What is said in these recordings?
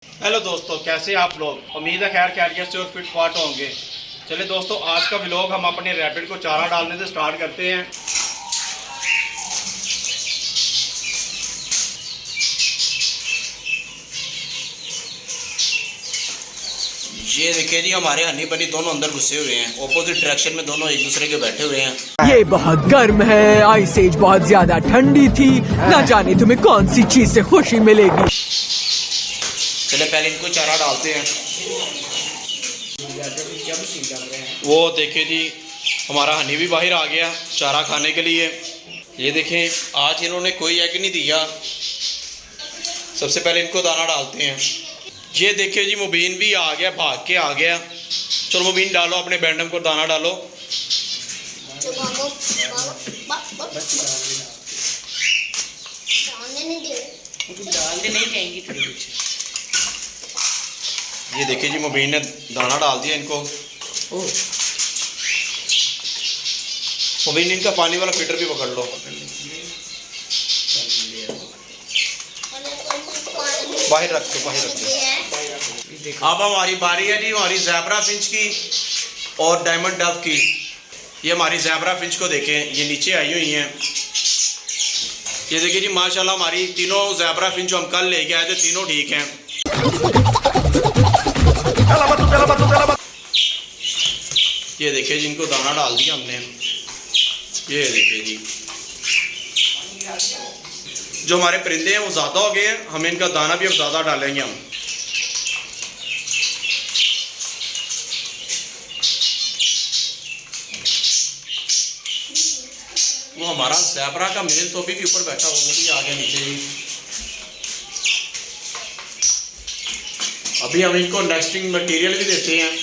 Hello दोस्तों, कैसे आप लोग। उम्मीद है खैर खैरियत से और फिट फाट होंगे। चलिए दोस्तों, आज का व्लॉग हम अपने रैबिट को चारा डालने से स्टार्ट करते हैं। ये देखिए जी, हमारे हनी बनी दोनों अंदर घुसे हुए हैं। ऑपोजिट डायरेक्शन में दोनों एक दूसरे के बैठे हुए हैं। ये बहुत गर्म है, आइस एज बहुत ज्यादा ठंडी थी, ना जाने तुम्हें कौन सी चीज से खुशी मिलेगी। चले पहले इनको चारा डालते हैं। वो देखिए जी, हमारा हनी भी बाहर आ गया चारा खाने के लिए। ये देखें, आज इन्होंने कोई एग नहीं दिया। सबसे पहले इनको दाना डालते हैं। ये देखिए जी, मुबीन भी आ गया, भाग के आ गया। चलो मुबीन, डालो अपने बैंडम को दाना डालो। ये देखिए जी, मुबीन ने दाना डाल दिया इनको। मुबीन, इनका पानी वाला फिल्टर भी पकड़ लो। बाहर रख दो, बाहर रख दो। अब हमारी बारी है जी हमारी ज़ेब्रा फिंच की और डायमंड डव की। ये हमारी ज़ेब्रा फिंच को देखें, ये नीचे आई हुई हैं। ये देखिए जी, माशाल्लाह हमारी तीनों ज़ेब्रा फिंच जो हम कल लेके आए थे, तीनों ठीक हैं। ये देखिए जी, इनको दाना डाल दिया हमने। ये देखिए जी, जो हमारे परिंदे हैं वो ज़्यादा हो गए हैं, हमें इनका दाना भी अब ज़्यादा डालेंगे हम। वो हमारा ज़ेब्रा का मेल तो अभी भी ऊपर बैठा हुआ, वो भी आ गया नीचे जी। अभी हम इनको नेस्टिंग मटेरियल भी देते हैं।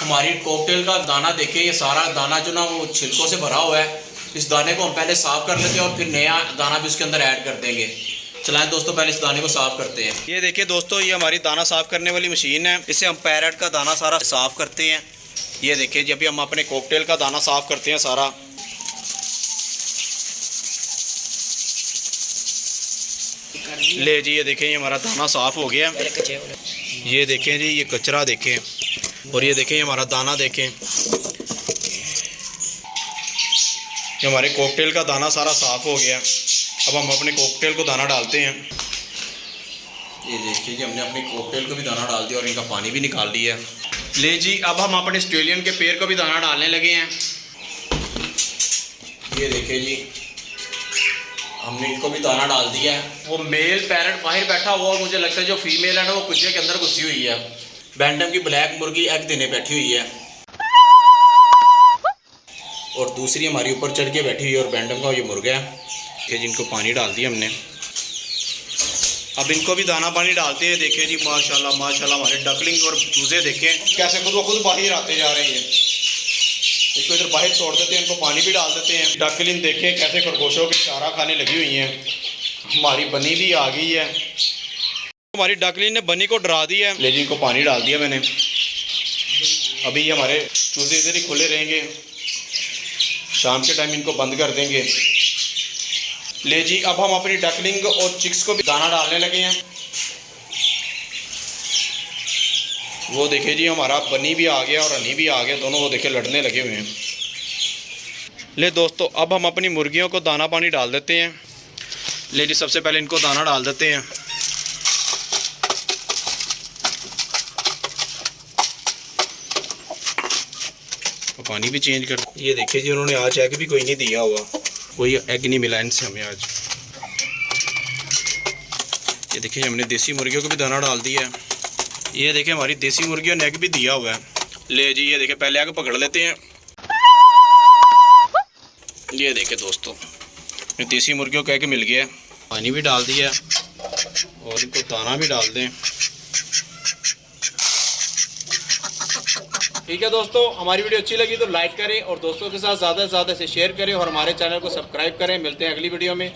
हमारी कॉकटेल का दाना देखें, ये सारा दाना जो ना वो छिलकों से भरा हुआ है। इस दाने को हम पहले साफ़ कर लेते हैं और फिर नया दाना भी उसके अंदर ऐड कर देंगे। चलाएं दोस्तों, पहले इस दाने को साफ़ करते हैं। ये देखिए दोस्तों, ये हमारी दाना साफ़ करने वाली मशीन है। इससे हम पैरेट का दाना सारा साफ़ करते हैं। ये देखिए, जब भी हम अपने कॉकटेल का दाना साफ़ करते हैं सारा। ले जी, ये देखें, ये हमारा दाना साफ़ हो गया। ये देखें जी, ये कचरा देखें, और ये देखें हमारा दाना देखें। ये हमारे कॉकटेल का दाना सारा साफ़ हो गया। अब हम अपने कॉकटेल को दाना डालते हैं। ये देखिए जी, हमने अपने कॉकटेल को भी दाना डाल दिया और इनका पानी भी निकाल लिया। ले जी, अब हम अपने ऑस्ट्रेलियन के पेड़ को भी दाना डालने लगे हैं। ये देखिए जी, हमने इनको भी दाना डाल दिया है। वो मेल पैरेट बाहर बैठा हुआ, मुझे लगता है जो फीमेल है ना, वो कुचे के अंदर घुसी हुई है। बैंडम की ब्लैक मुर्गी एग देने बैठी हुई है, और दूसरी हमारी ऊपर चढ़ के बैठी हुई है, और बैंडम का ये मुर्गा है कि जिनको पानी डाल दिया हमने। अब इनको भी दाना पानी डालते हैं। देखिए जी, माशाल्लाह माशाल्लाह हमारे डकलिंग और चूजे देखें कैसे खुद ब खुद बाहर आते जा रहे हैं। इसको इधर बाहर छोड़ देते हैं, इनको पानी भी डाल देते हैं। डकलिंग देखें कैसे खरगोशों के चारा खाने लगी हुई हैं। हमारी बनी भी आ गई है। हमारी डकलिंग ने बनी को डरा दिया है। लेकिन इनको पानी डाल दिया मैंने। अभी ये हमारे चूजे इधर ही खुले रहेंगे, शाम के टाइम इनको बंद कर देंगे। ले जी, अब हम अपनी डकलिंग और चिक्स को भी दाना डालने लगे हैं। वो देखे जी, हमारा बनी भी आ गया और हनी भी आ गया, दोनों वो देखे लड़ने लगे हुए हैं। ले दोस्तों, अब हम अपनी मुर्गियों को दाना पानी डाल देते हैं। ले जी, सबसे पहले इनको दाना डाल देते हैं। पानी भी चेंज कर। ये देखिए जी, उन्होंने आज एग भी कोई नहीं दिया हुआ, कोई एग नहीं मिला इनसे हमें आज। ये देखिए, हमने देसी मुर्गियों को भी दाना डाल दिया है। ये देखिए, हमारी देसी मुर्गियों ने एग भी दिया हुआ है। ले जी, ये देखिए, पहले एग पकड़ लेते हैं। ये देखिए दोस्तों, देसी मुर्गियों को एग मिल गया। पानी भी डाल दिया और इनको दाना भी डाल दें। ठीक है दोस्तों, हमारी वीडियो अच्छी लगी तो लाइक करें और दोस्तों के साथ ज़्यादा से ज़्यादा से शेयर करें और हमारे चैनल को सब्सक्राइब करें। मिलते हैं अगली वीडियो में।